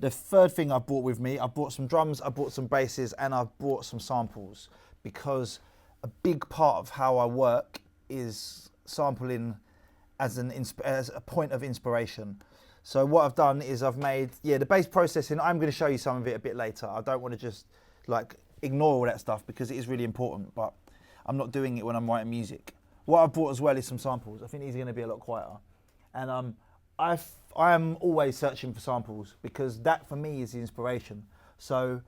The third thing I brought with me, I brought some drums, I brought some basses, and I brought some samples, because a big part of how I work is sampling as a point of inspiration. So what I've done is I've made, the bass processing, I'm going to show you some of it a bit later. I don't want to just like ignore all that stuff because it is really important, but I'm not doing it when I'm writing music. What I've brought as well is some samples. I think these are going to be a lot quieter. And I am always searching for samples because that for me is the inspiration. So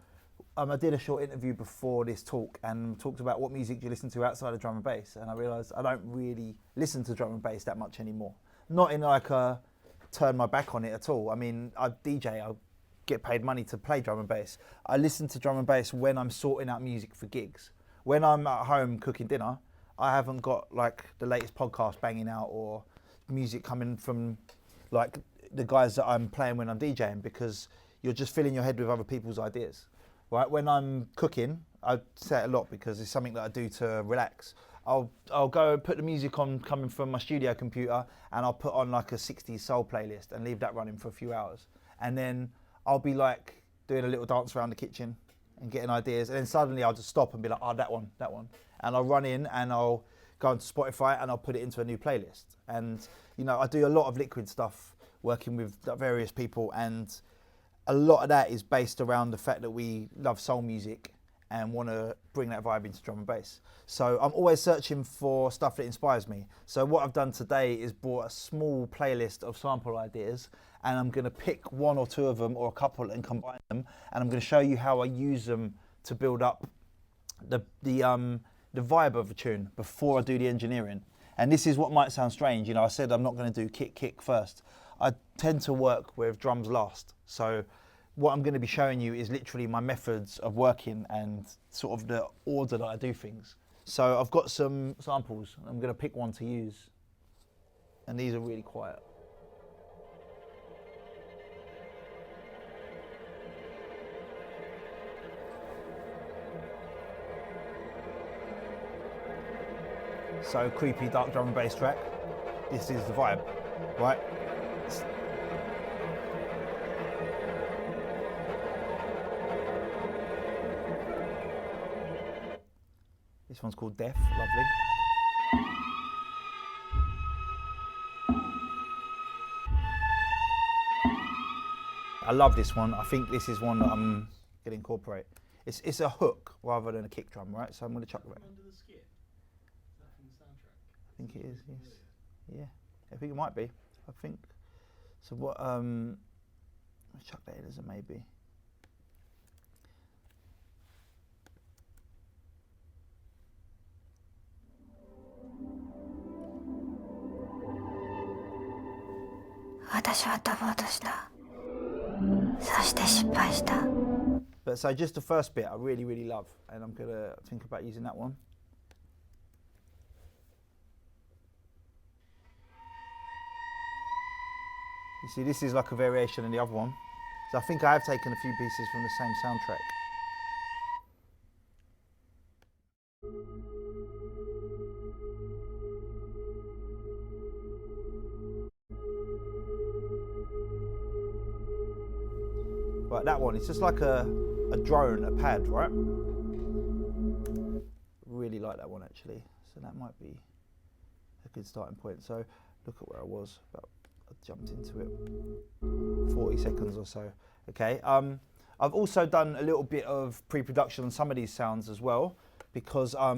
I did a short interview before this talk and talked about what music do you listen to outside of drum and bass, and I realised I don't really listen to drum and bass that much anymore. Not in like a turn my back on it at all. I mean, I DJ, I get paid money to play drum and bass. I listen to drum and bass when I'm sorting out music for gigs. When I'm at home cooking dinner, I haven't got like the latest podcast banging out or music coming from like the guys that I'm playing when I'm DJing, because you're just filling your head with other people's ideas. Right? When I'm cooking, I say it a lot because it's something that I do to relax. I'll go and put the music on coming from my studio computer, and I'll put on like a 60s soul playlist and leave that running for a few hours. And then I'll be like doing a little dance around the kitchen and getting ideas, and then suddenly I'll just stop and be like, oh, that one. And I'll run in and I'll go onto Spotify and I'll put it into a new playlist. And you know, I do a lot of liquid stuff working with various people, and a lot of that is based around the fact that we love soul music and want to bring that vibe into drum and bass. So I'm always searching for stuff that inspires me. So what I've done today is brought a small playlist of sample ideas, and I'm going to pick one or two of them or a couple and combine them, and I'm going to show you how I use them to build up the vibe of a tune before I do the engineering. And this is what might sound strange. You know, I said I'm not going to do kick first. I tend to work with drums last. So what I'm going to be showing you is literally my methods of working and sort of the order that I do things. So I've got some samples. I'm going to pick one to use. And these are really quiet. So creepy dark drum and bass track. This is the vibe, right? This one's called Death, lovely. I love this one. I think this is one that I'm going to incorporate. It's a hook rather than a kick drum, right? So I'm going to chuck that. Under the skit? Is that from the soundtrack? I think it is, yes. Yeah, I think it might be. I think. So what, I'll chuck that in as a maybe. But so just the first bit I really, really love, and I'm gonna think about using that one. You see, this is like a variation of the other one. So I think I have taken a few pieces from the same soundtrack. Right, that one, it's just like a drone, a pad, right? Really like that one actually. So that might be a good starting point. So look at where I was, I jumped into it 40 seconds or so. Okay, I've also done a little bit of pre-production on some of these sounds as well, because I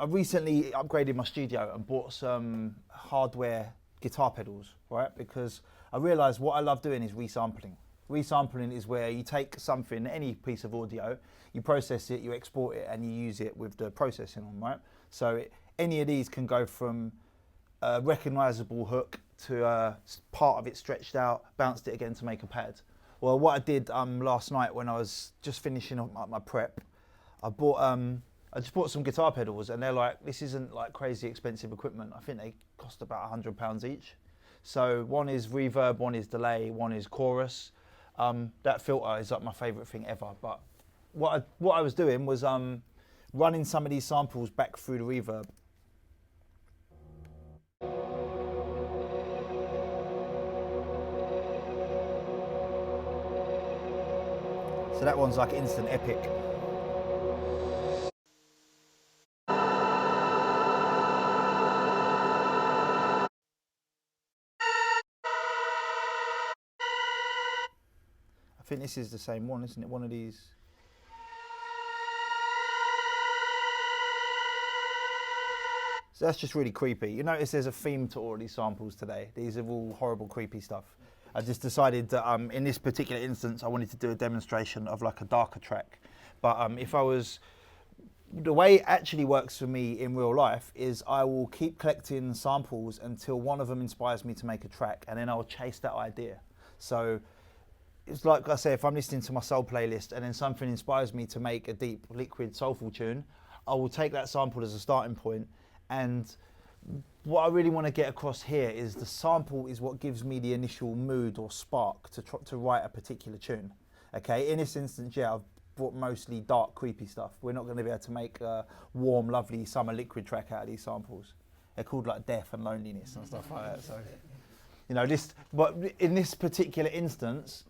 recently upgraded my studio and bought some hardware guitar pedals, right? Because I realised what I love doing is resampling. Resampling is where you take something, any piece of audio, you process it, you export it, and you use it with the processing on, right? So any of these can go from a recognisable hook to a part of it stretched out, bounced it again to make a pad. Well, what I did last night when I was just finishing up my prep, I just bought some guitar pedals, and they're like, this isn't like crazy expensive equipment. I think they cost about £100 each. So one is reverb, one is delay, one is chorus. That filter is like my favourite thing ever. But what I was doing was running some of these samples back through the reverb. So that one's like instant epic. I think this is the same one, isn't it? One of these. So that's just really creepy. You notice there's a theme to all of these samples today. These are all horrible, creepy stuff. I just decided that in this particular instance, I wanted to do a demonstration of like a darker track. But if I was, the way it actually works for me in real life is I will keep collecting samples until one of them inspires me to make a track, and then I'll chase that idea. So it's like I say, if I'm listening to my soul playlist and then something inspires me to make a deep, liquid, soulful tune, I will take that sample as a starting point. And what I really want to get across here is the sample is what gives me the initial mood or spark to write a particular tune. Okay, in this instance, yeah, I've brought mostly dark, creepy stuff. We're not going to be able to make a warm, lovely summer liquid track out of these samples. They're called like death and loneliness and stuff like that. So, you know, but in this particular instance,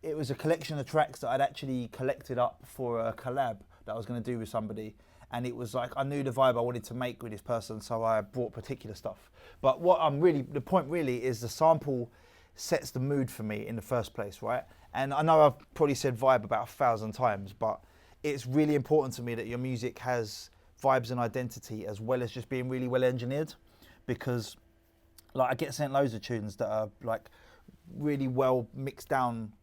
it was a collection of tracks that I'd actually collected up for a collab that I was going to do with somebody. And it was like, I knew the vibe I wanted to make with this person, so I brought particular stuff. But the point really is the sample sets the mood for me in the first place, right? And I know I've probably said vibe about 1,000 times, but it's really important to me that your music has vibes and identity as well as just being really well engineered, because like I get sent loads of tunes that are like really well mixed down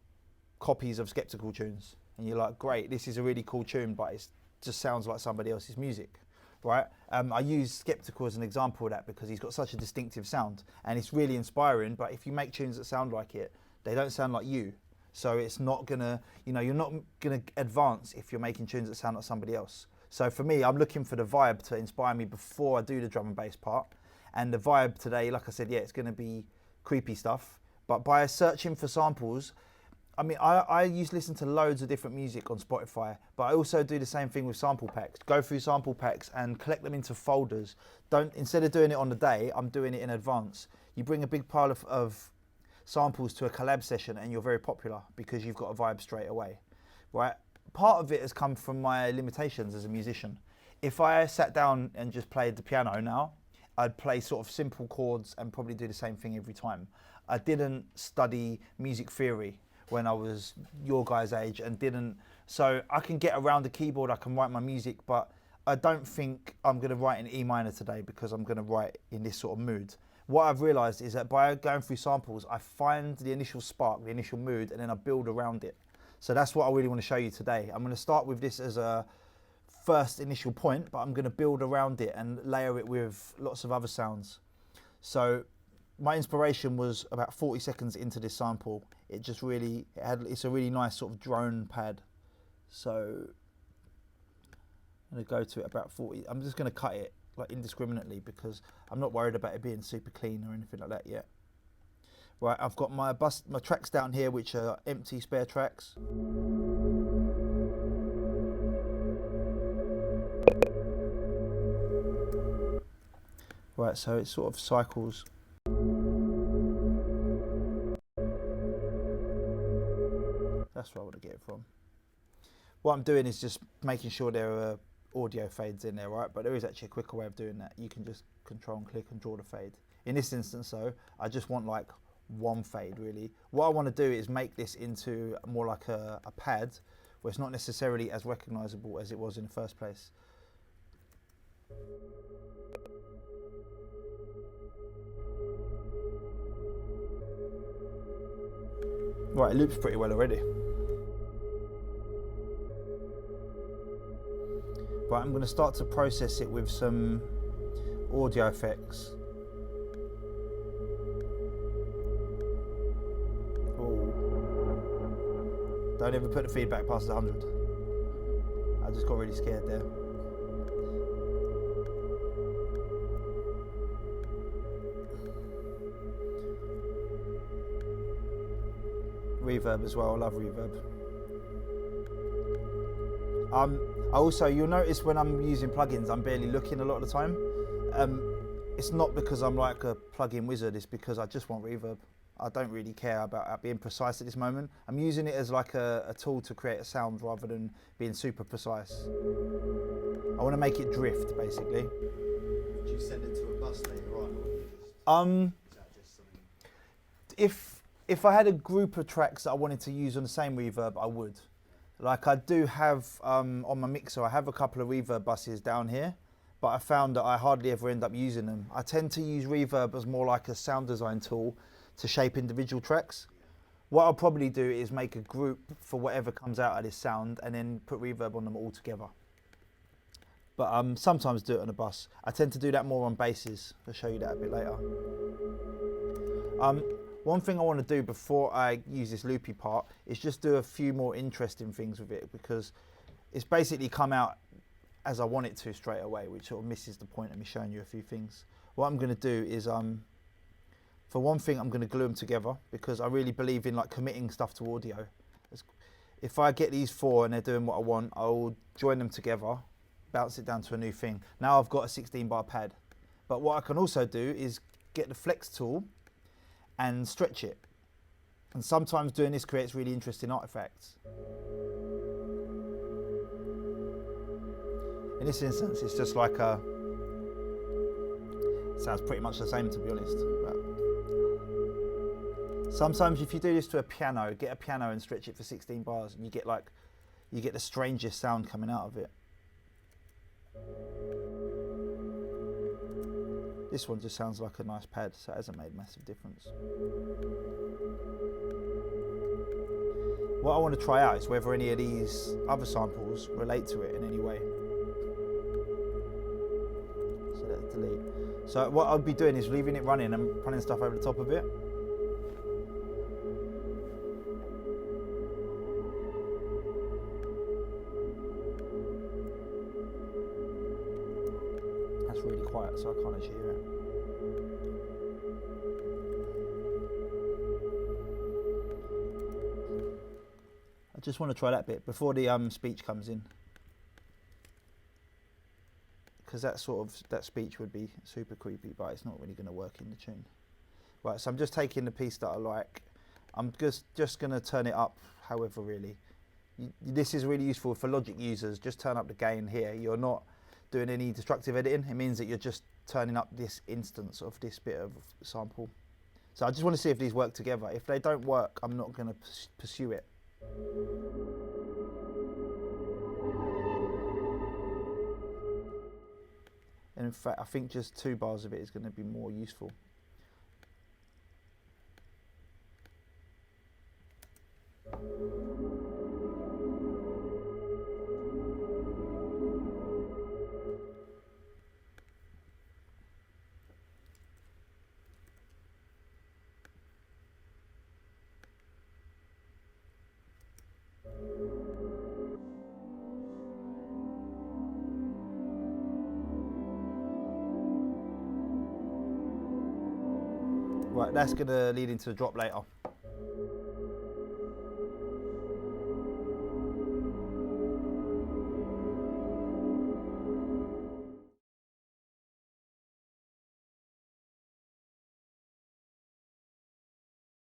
copies of Skeptical tunes. And you're like, great, this is a really cool tune, but it's just sounds like somebody else's music, right? I use Skeptical as an example of that because he's got such a distinctive sound and it's really inspiring, but if you make tunes that sound like it, they don't sound like you. So it's not gonna, you know, you're not gonna advance if you're making tunes that sound like somebody else. So for me, I'm looking for the vibe to inspire me before I do the drum and bass part. And the vibe today, like I said, yeah, it's gonna be creepy stuff, but by searching for samples, I mean, I used to listen to loads of different music on Spotify, but I also do the same thing with sample packs. Go through sample packs and collect them into folders. Instead of doing it on the day, I'm doing it in advance. You bring a big pile of samples to a collab session and you're very popular because you've got a vibe straight away, right? Part of it has come from my limitations as a musician. If I sat down and just played the piano now, I'd play sort of simple chords and probably do the same thing every time. I didn't study music theory when I was your guys' age so I can get around the keyboard, I can write my music, but I don't think I'm gonna write in E minor today because I'm gonna write in this sort of mood. What I've realized is that by going through samples, I find the initial spark, the initial mood, and then I build around it. So that's what I really wanna show you today. I'm gonna start with this as a first initial point, but I'm gonna build around it and layer it with lots of other sounds. So my inspiration was about 40 seconds into this sample. It's a really nice sort of drone pad. So I'm gonna go to it about 40. I'm just gonna cut it like indiscriminately because I'm not worried about it being super clean or anything like that yet. Right, I've got my tracks down here, which are empty spare tracks. Right, so it sort of cycles. That's where I want to get it from. What I'm doing is just making sure there are audio fades in there, right? But there is actually a quicker way of doing that. You can just control and click and draw the fade. In this instance though, I just want like one fade really. What I want to do is make this into more like a pad where it's not necessarily as recognizable as it was in the first place. Right, it loops pretty well already. Right, I'm going to start to process it with some audio effects. Oh. Don't ever put the feedback past 100. I just got really scared there. Reverb as well, I love reverb. You'll notice when I'm using plugins, I'm barely looking a lot of the time. It's not because I'm like a plugin wizard, it's because I just want reverb. I don't really care about being precise at this moment. I'm using it as like a tool to create a sound rather than being super precise. I want to make it drift, basically. Would you send it to a bus later on, or you just, is that just something? If I had a group of tracks that I wanted to use on the same reverb, I would. Like I do have on my mixer, I have a couple of reverb buses down here, but I found that I hardly ever end up using them. I tend to use reverb as more like a sound design tool to shape individual tracks. What I'll probably do is make a group for whatever comes out of this sound and then put reverb on them all together. But sometimes do it on a bus. I tend to do that more on basses. I'll show you that a bit later. One thing I want to do before I use this loopy part is just do a few more interesting things with it, because it's basically come out as I want it to straight away, which sort of misses the point of me showing you a few things. What I'm going to do is, for one thing, I'm going to glue them together, because I really believe in like committing stuff to audio. If I get these four and they're doing what I want, I'll join them together, bounce it down to a new thing. Now I've got a 16 bar pad. But what I can also do is get the flex tool and stretch it. And sometimes doing this creates really interesting artifacts. In this instance, it's just like a, sounds pretty much the same, to be honest. But sometimes if you do this to a piano, get a piano and stretch it for 16 bars, and you get the strangest sound coming out of it. This one just sounds like a nice pad, so it hasn't made a massive difference. What I want to try out is whether any of these other samples relate to it in any way. So let's delete. So what I'll be doing is leaving it running and running stuff over the top of it. That's really quiet, so I can't actually hear it. I just want to try that bit before the speech comes in, because that speech would be super creepy, but it's not really going to work in the tune. Right, so I'm just taking the piece that I like. I'm just going to turn it up, however, really. This is really useful for Logic users. Just turn up the gain here. You're not doing any destructive editing. It means that you're just turning up this instance of this bit of sample. So I just want to see if these work together. If they don't work, I'm not going to pursue it. And in fact, I think just 2 bars of it is going to be more useful. Right, that's going to lead into the drop later.